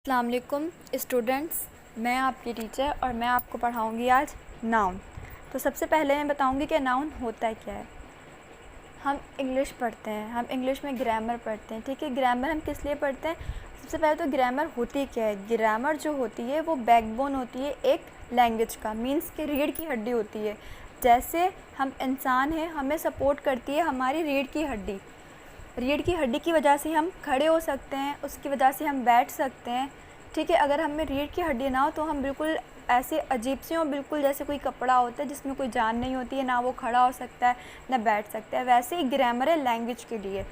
अस्सलाम वालेकुम स्टूडेंट्स, मैं आपकी टीचर और मैं आपको पढ़ाऊँगी आज नाउन। तो सबसे पहले मैं बताऊँगी कि नाउन होता क्या है। हम इंग्लिश पढ़ते हैं, हम इंग्लिश में ग्रामर पढ़ते हैं, ठीक है। ग्रामर हम किस लिए पढ़ते हैं? सबसे पहले तो ग्रामर होती क्या है? ग्रामर जो होती है वो बैकबोन होती है एक लैंग्वेज का, मीन्स कि रीढ़ की हड्डी होती है। जैसे हम इंसान हैं, हमें सपोर्ट करती है हमारी रीढ़ की हड्डी। रीढ़ की हड्डी की वजह से हम खड़े हो सकते हैं, उसकी वजह से हम बैठ सकते हैं, ठीक है। अगर हमें रीढ़ की हड्डी ना हो तो हम बिल्कुल ऐसे अजीब से हो, बिल्कुल जैसे कोई कपड़ा होता है जिसमें कोई जान नहीं होती है, ना वो खड़ा हो सकता है ना बैठ सकता है। वैसे ही ग्रामर है लैंग्वेज के लिए।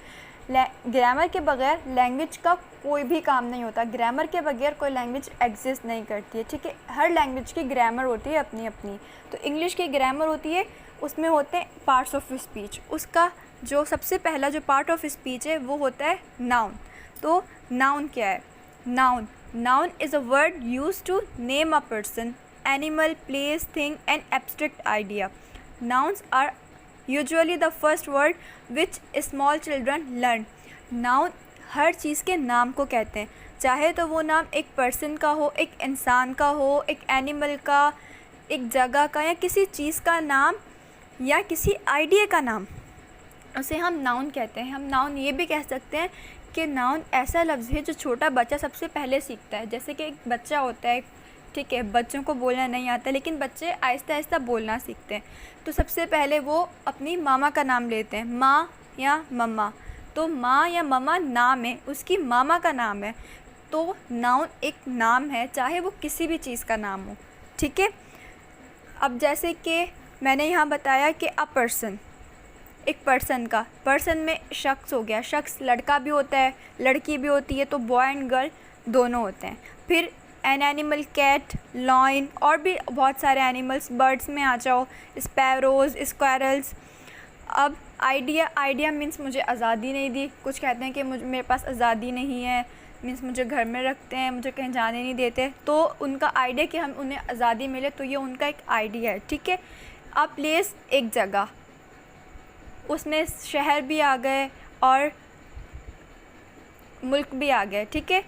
ग्रामर के बगैर लैंग्वेज का कोई भी काम नहीं होता। ग्रामर के बगैर कोई लैंग्वेज एग्जिस्ट नहीं करती है, ठीक है। हर लैंग्वेज की ग्रामर होती है अपनी अपनी। तो इंग्लिश की ग्रामर होती है, उसमें होते हैं पार्ट्स ऑफ स्पीच। उसका जो सबसे पहला जो पार्ट ऑफ स्पीच है वो होता है नाउन। तो नाउन क्या है? Noun is a word use to name a person, animal, place, thing and abstract idea. Nouns are usually the first word which small children learn. Noun हर चीज़ के नाम को कहते हैं, चाहे तो वो नाम एक पर्सन का हो, एक इंसान का हो, एक एनिमल का, एक जगह का, या किसी चीज़ का नाम, या किसी आइडिया का नाम, उसे हम नाउन कहते हैं। हम नाउन ये भी कह सकते हैं कि नाउन ऐसा लफ्ज़ है जो छोटा बच्चा सबसे पहले सीखता है। जैसे कि एक बच्चा होता है, ठीक है, बच्चों को बोलना नहीं आता, लेकिन बच्चे आहिस्ता आहिस्ता बोलना सीखते हैं। तो सबसे पहले वो अपनी मामा का नाम लेते हैं, माँ या मम्मा। तो माँ या मम्मा नाम है, उसकी मामा का नाम है। तो नाउन एक नाम है, चाहे वो किसी भी चीज़ का नाम हो, ठीक है। अब जैसे कि मैंने यहाँ बताया कि अ पर्सन, एक पर्सन का, पर्सन में शख्स हो गया। शख्स लड़का भी होता है, लड़की भी होती है, तो बॉय एंड गर्ल दोनों होते हैं। फिर एन एनिमल, कैट, लॉइन, और भी बहुत सारे एनिमल्स। बर्ड्स में आ जाओ, स्पैरोज़, स्क्वायरल्स। अब आइडिया मीन्स मुझे आज़ादी नहीं दी। कुछ कहते हैं कि मेरे पास आज़ादी नहीं है, मीन्स मुझे घर में रखते हैं, मुझे कहीं जाने नहीं देते। तो उनका आइडिया कि हम उन्हें आज़ादी मिले, तो ये उनका एक आइडिया है, ठीक है। अब प्लेस एक जगह, उसमें शहर भी आ गए और मुल्क भी आ गए, ठीक है।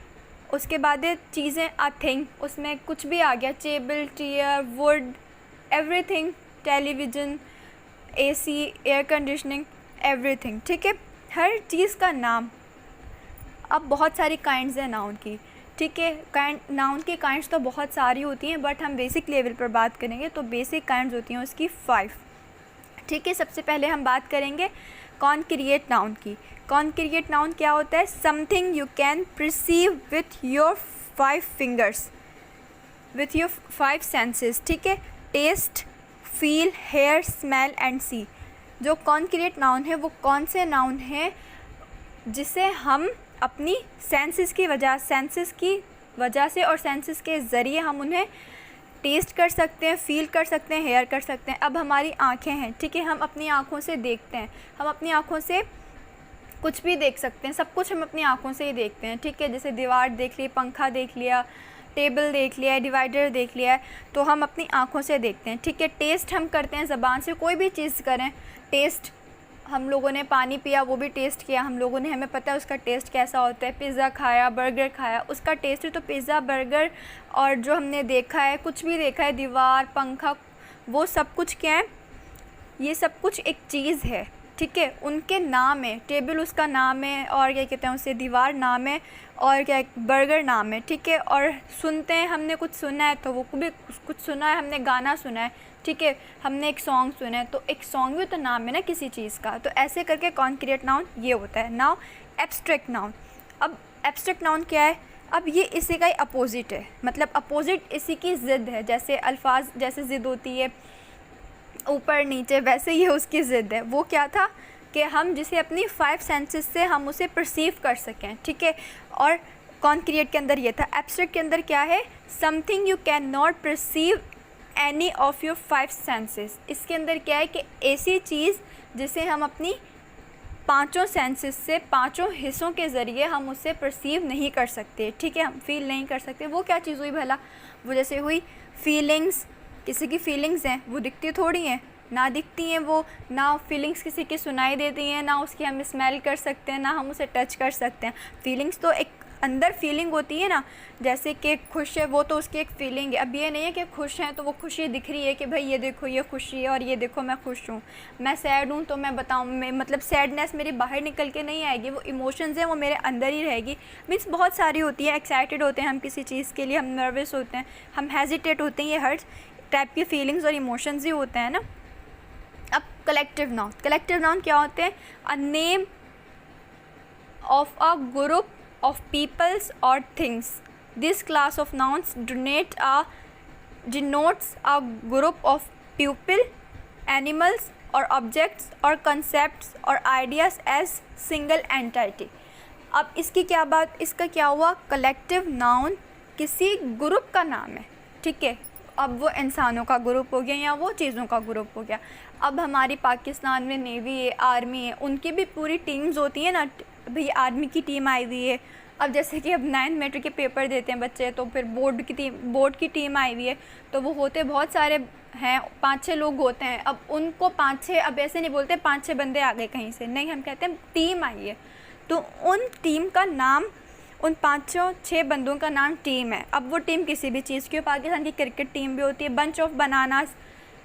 उसके बाद चीज़ें, अ थिंग, उसमें कुछ भी आ गया, table, chair, would, everything, television, AC, air conditioning, everything, ठीक है। हर चीज़ का नाम। अब बहुत सारी काइंड्स हैं नाउन की, ठीक है। नाउन की काइंड्स तो बहुत सारी होती हैं, बट हम बेसिक लेवल पर बात करेंगे तो बेसिक काइंड्स होती हैं उसकी 5, ठीक है। सबसे पहले हम बात करेंगे कॉन्क्रीट नाउन की। कॉन्क्रीट नाउन क्या होता है? Something you can perceive with your 5 fingers, with your 5 senses, ठीक है। Taste, feel, hear, smell and see. जो कॉन्क्रीट नाउन है वो कौन से नाउन है जिसे हम अपनी सेंसेस की वजह से और सेंसेस के ज़रिए हम उन्हें टेस्ट कर सकते हैं, फील कर सकते हैं, हेयर कर सकते हैं। अब हमारी आँखें हैं, ठीक है, हम अपनी आँखों से देखते हैं, हम अपनी आँखों से कुछ भी देख सकते हैं, सब कुछ हम अपनी आँखों से ही देखते हैं, ठीक है। जैसे दीवार देख ली, पंखा देख लिया, टेबल देख लिया, डिवाइडर देख लिया है, तो हम अपनी आँखों से देखते हैं, ठीक है। टेस्ट हम करते हैं ज़बान से, कोई भी चीज़ करें टेस्ट। हम लोगों ने पानी पिया, वो भी टेस्ट किया हम लोगों ने, हमें पता है उसका टेस्ट कैसा होता है। पिज़्ज़ा खाया, बर्गर खाया, उसका टेस्ट है। तो पिज़्ज़ा, बर्गर और जो हमने देखा है, कुछ भी देखा है, दीवार, पंखा, वो सब कुछ क्या है? ये सब कुछ एक चीज़ है, ठीक है। उनके नाम है, टेबल उसका नाम है, और क्या कहते हैं उसे, दीवार नाम है, और क्या, बर्गर नाम है, ठीक है। और सुनते हैं, हमने कुछ सुना है तो वो भी कुछ सुना है, हमने गाना सुना है, ठीक है, हमने एक सॉन्ग सुना है, तो एक सॉन्ग भी तो नाम है ना किसी चीज़ का। तो ऐसे करके कॉन्क्रीट नाउन ये होता है। Now abstract noun. अब एब्स्ट्रैक्ट नाउन क्या है? अब ये इसी का ही अपोजिट है, मतलब अपोजिट इसी की ज़िद है। जैसे अल्फाज जैसे ज़िद होती है ऊपर नीचे, वैसे ये उसकी ज़िद है। वो क्या था कि हम जिसे अपनी 5 सेंसेस से हम उसे परसीव कर सकें, ठीक है। और कॉन्क्रीट के अंदर ये था। एब्स्ट्रैक्ट के अंदर क्या है? Something you can not perceive any of your 5 senses. इसके अंदर क्या है कि ऐसी चीज़ जिसे हम अपनी 5 सेंसेस से, 5 हिस्सों के ज़रिए हम उसे परसीव नहीं कर सकते, ठीक है, हम फील नहीं कर सकते। वो क्या चीज़ हुई भला? वो जैसे हुई फीलिंग्स। किसी की फीलिंग्स हैं, वो दिखती थोड़ी हैं, ना दिखती हैं वो, ना फीलिंग्स किसी की सुनाई देती हैं, ना उसकी हम स्मेल कर सकते हैं, ना हम उसे टच कर सकते हैं। फीलिंग्स तो एक अंदर फीलिंग होती है ना, जैसे कि खुश है वो तो उसकी एक फ़ीलिंग है। अब ये नहीं है कि खुश हैं तो वो खुशी दिख रही है कि भाई ये देखो ये खुशी है और ये देखो मैं खुश हूँ। मैं सैड हूँ तो मैं बताऊँ, मैं मतलब सैडनेस मेरी बाहर निकल के नहीं आएगी, वो इमोशंस हैं वो मेरे अंदर ही रहेगी। मीन्स बहुत सारी होती है, एक्साइटेड होते हैं हम किसी चीज़ के लिए, हम नर्वस होते हैं, हम हेजिटेट होते हैं, ये हर टाइप की फीलिंग्स और इमोशंस ही होते हैं ना। अब कलेक्टिव नाउन क्या होते हैं? A name of a group of peoples or things. This class of nouns denotes a group of people, animals or objects or concepts or ideas as single entity. अब इसका क्या हुआ? कलेक्टिव नाउन किसी group का नाम है, ठीक है। अब वो इंसानों का ग्रुप हो गया या वो चीज़ों का ग्रुप हो गया। अब हमारी पाकिस्तान में नेवी है, आर्मी है, उनकी भी पूरी टीम्स होती है ना, भाई आर्मी की टीम आई हुई है। अब जैसे कि अब 9th मैट्रिक के पेपर देते हैं बच्चे, तो फिर बोर्ड की टीम आई हुई है, तो वो होते बहुत सारे हैं, 5-6 लोग होते हैं। अब उनको 5-6, अब ऐसे नहीं बोलते 5-6 बंदे आ गए कहीं से, नहीं, हम कहते हैं टीम आई है, तो उन टीम का नाम, उन 5-6 बंदों का नाम टीम है। अब वो टीम किसी भी चीज़ की हो, पाकिस्तान की क्रिकेट टीम भी होती है। बंच ऑफ बनानास,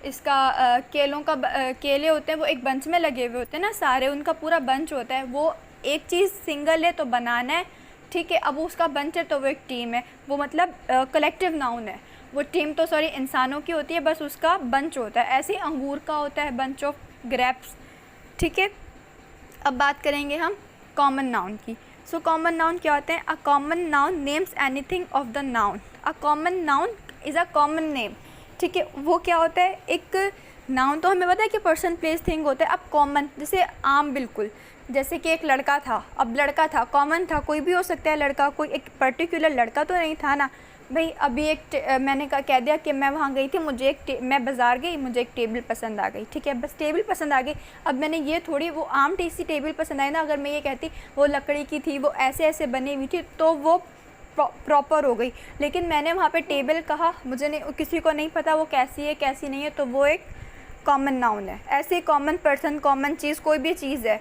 इसका केले होते हैं, वो एक बंच में लगे हुए होते हैं ना सारे, उनका पूरा बंच होता है। वो एक चीज़ सिंगल है तो बनाना है, ठीक है। अब उसका बंच है तो वो एक टीम है, वो मतलब कलेक्टिव नाउन है। वो टीम तो इंसानों की होती है, बस उसका बंच होता है। ऐसे ही अंगूर का होता है बंच ऑफ ग्रेप्स, ठीक है। अब बात करेंगे हम कॉमन नाउन की। सो कॉमन नाउन क्या होते हैं? A common noun names anything of the noun. A common noun is a common name, ठीक है। वो क्या होता है? एक नाउन तो हमें पता है कि पर्सन प्लेस थिंग होता है। अब कॉमन, जैसे आम, बिल्कुल जैसे कि एक लड़का था, अब लड़का था, कॉमन था, कोई भी हो सकता है लड़का, कोई एक पर्टिकुलर लड़का तो नहीं था ना भाई। अभी मैंने कह दिया कि मैं वहाँ गई थी, मैं बाज़ार गई, मुझे एक टेबल पसंद आ गई, ठीक है, बस टेबल पसंद आ गई। अब मैंने ये थोड़ी वो आम सी टेबल पसंद आई ना, अगर मैं ये कहती वो लकड़ी की थी, वो ऐसे ऐसे बनी हुई थी, तो वो प्रॉपर हो गई। लेकिन मैंने वहाँ पे टेबल कहा, मुझे नहीं, किसी को नहीं पता वो कैसी है कैसी नहीं है, तो वो एक कॉमन नाउन है। ऐसे कॉमन पर्सन, कॉमन चीज़, कोई भी चीज़ है,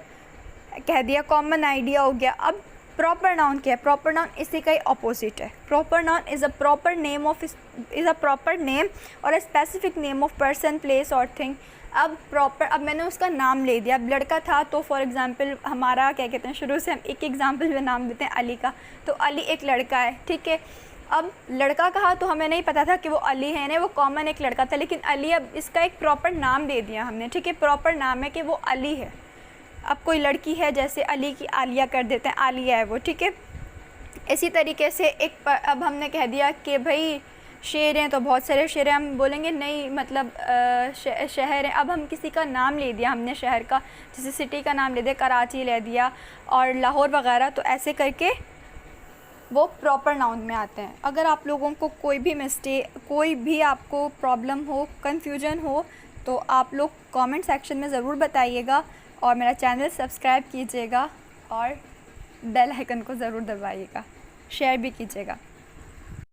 कह दिया, कॉमन आइडिया हो गया। अब प्रॉपर नाउन क्या है? प्रॉपर नाउन इसी का ही अपोजिट है। Proper noun is a proper name और a specific name of person, place और थिंग। अब मैंने उसका नाम ले दिया। अब लड़का था तो फॉर एग्जांपल हमारा क्या कहते हैं, शुरू से हम एक एग्जांपल में नाम देते हैं अली का, तो अली एक लड़का है, ठीक है। अब लड़का कहा तो हमें नहीं पता था कि वो अली है, नहीं, वो कॉमन एक लड़का था, लेकिन अली, अब इसका एक प्रॉपर नाम दे दिया हमने, ठीक है। प्रॉपर नाम है कि वो अली है। अब कोई लड़की है, जैसे अली की आलिया कर देते हैं, आलिया है वो, ठीक है। इसी तरीके से अब हमने कह दिया कि भाई शेर हैं, तो बहुत सारे शेर हैं, हम बोलेंगे नहीं, मतलब शहर है। अब हम किसी का नाम ले दिया हमने शहर का, जैसे सिटी का नाम ले दिया, कराची ले दिया और लाहौर वगैरह, तो ऐसे करके वो प्रॉपर नाउन में आते हैं। अगर आप लोगों को कोई भी आपको प्रॉब्लम हो, कन्फ्यूजन हो, तो आप लोग कमेंट सेक्शन में ज़रूर बताइएगा और मेरा चैनल सब्सक्राइब कीजिएगा और बेल आइकन को ज़रूर दबाइएगा, शेयर भी कीजिएगा।